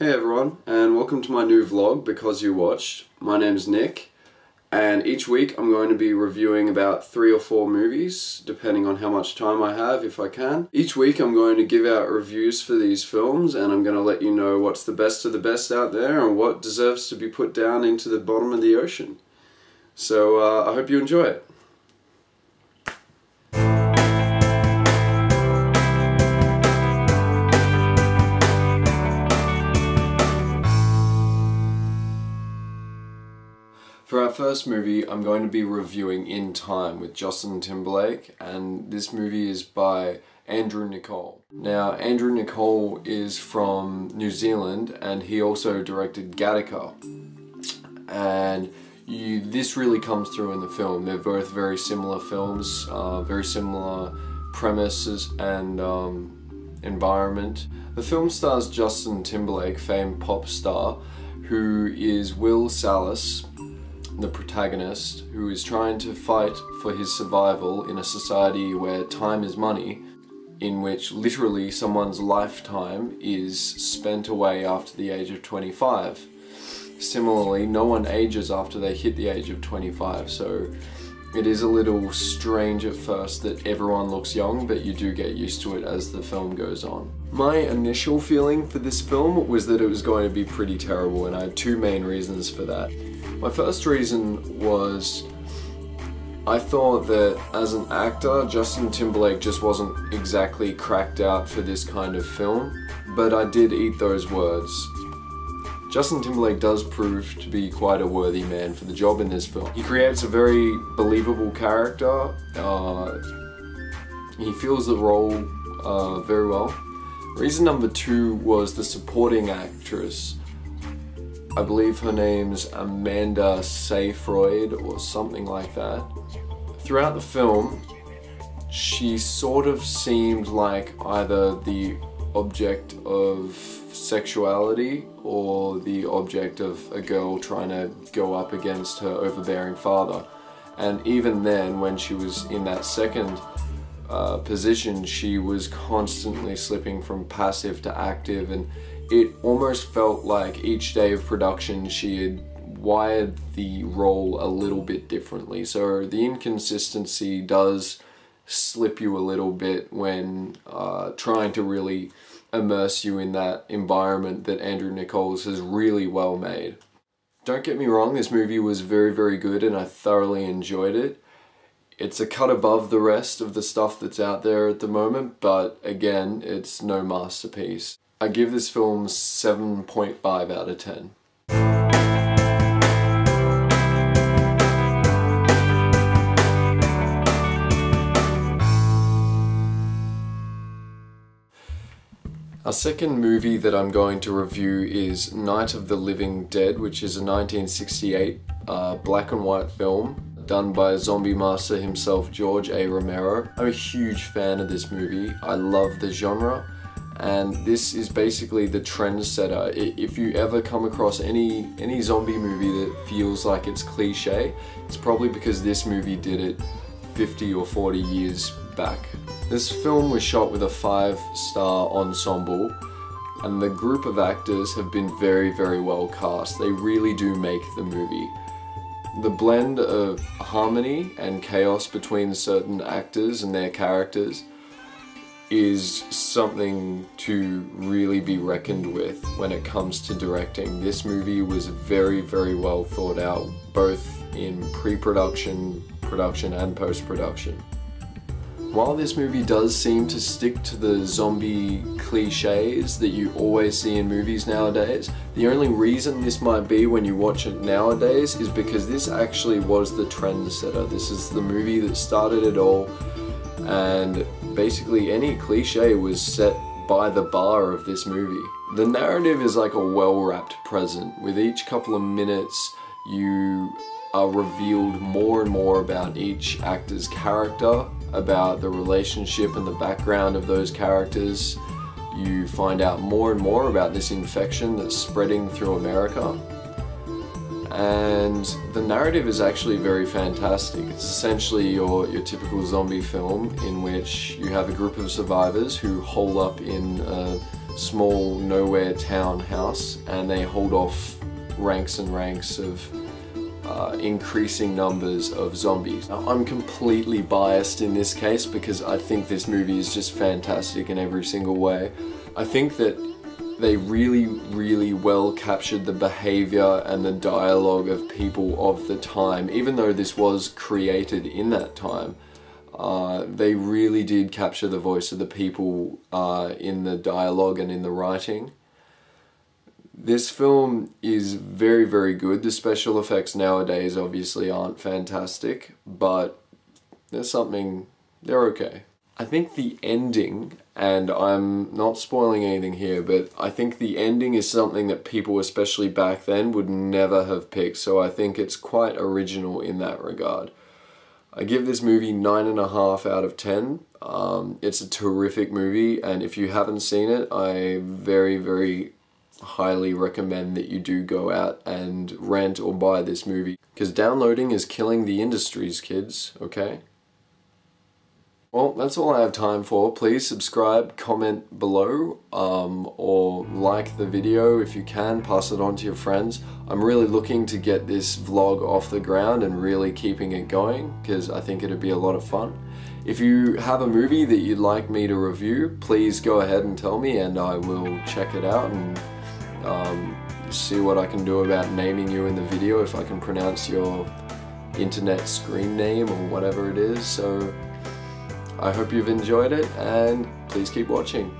Hey everyone, and welcome to my new vlog, Because You Watched. My name's Nick, and each week I'm going to be reviewing about 3 or 4 movies, depending on how much time I have, if I can. Each week I'm going to give out reviews for these films, and I'm going to let you know what's the best of the best out there, and what deserves to be put down into the bottom of the ocean. So I hope you enjoy it. For our first movie, I'm going to be reviewing In Time with Justin Timberlake, and this movie is by Andrew Niccol. Now, Andrew Niccol is from New Zealand, and he also directed Gattaca. And this really comes through in the film. They're both very similar films, very similar premises and environment. The film stars Justin Timberlake, famed pop star, who is Will Salas, the protagonist, who is trying to fight for his survival in a society where time is money, in which literally someone's lifetime is spent away after the age of 25. Similarly, no one ages after they hit the age of 25, so it is a little strange at first that everyone looks young, but you do get used to it as the film goes on. My initial feeling for this film was that it was going to be pretty terrible, and I had 2 main reasons for that. My first reason was I thought that as an actor, Justin Timberlake just wasn't exactly cracked out for this kind of film, but I did eat those words. Justin Timberlake does prove to be quite a worthy man for the job in this film. He creates a very believable character, he feels the role very well. Reason number 2 was the supporting actress. I believe her name's Amanda Seyfried or something like that. Throughout the film, she sort of seemed like either the object of sexuality or the object of a girl trying to go up against her overbearing father. And even then, when she was in that second position, she was constantly slipping from passive to active, and it almost felt like each day of production she had wired the role a little bit differently. So the inconsistency does slip you a little bit when trying to really immerse you in that environment that Andrew Niccol has really well made. Don't get me wrong, this movie was very, very good and I thoroughly enjoyed it. It's a cut above the rest of the stuff that's out there at the moment, but again, it's no masterpiece. I give this film 7.5 out of 10. Our second movie that I'm going to review is Night of the Living Dead, which is a 1968 black and white film done by zombie master himself, George A. Romero. I'm a huge fan of this movie. I love the genre. And this is basically the trendsetter. If you ever come across any zombie movie that feels like it's cliche, it's probably because this movie did it 50 or 40 years back. This film was shot with a 5-star ensemble, and the group of actors have been very, very well cast. They really do make the movie. The blend of harmony and chaos between certain actors and their characters is something to really be reckoned with when it comes to directing. This movie was very, very well thought out, both in pre-production, production, and post-production. While this movie does seem to stick to the zombie cliches that you always see in movies nowadays, the only reason this might be when you watch it nowadays is because this actually was the trendsetter. This is the movie that started it all, and basically any cliche was set by the bar of this movie. The narrative is like a well-wrapped present. With each couple of minutes you are revealed more and more about each actor's character, about the relationship and the background of those characters. You find out more and more about this infection that's spreading through America. And the narrative is actually very fantastic. It's essentially your typical zombie film in which you have a group of survivors who hole up in a small nowhere townhouse, and they hold off ranks and ranks of increasing numbers of zombies. Now, I'm completely biased in this case because I think this movie is just fantastic in every single way. I think that they really well captured the behavior and the dialogue of people of the time. Even though this was created in that time, they really did capture the voice of the people in the dialogue and in the writing. This film is very good. The special effects nowadays obviously aren't fantastic, but they're okay. I think the ending, and I'm not spoiling anything here, but I think the ending is something that people, especially back then, would never have picked, so I think it's quite original in that regard. I give this movie 9.5 out of 10. It's a terrific movie, and if you haven't seen it, I very highly recommend that you do go out and rent or buy this movie, because downloading is killing the industries, kids, okay? Well, that's all I have time for. Please subscribe, comment below, or like the video if you can, pass it on to your friends. I'm really looking to get this vlog off the ground and really keeping it going, because I think it'd be a lot of fun. If you have a movie that you'd like me to review, please go ahead and tell me, and I will check it out and see what I can do about naming you in the video, if I can pronounce your internet screen name or whatever it is. So I hope you've enjoyed it, and please keep watching.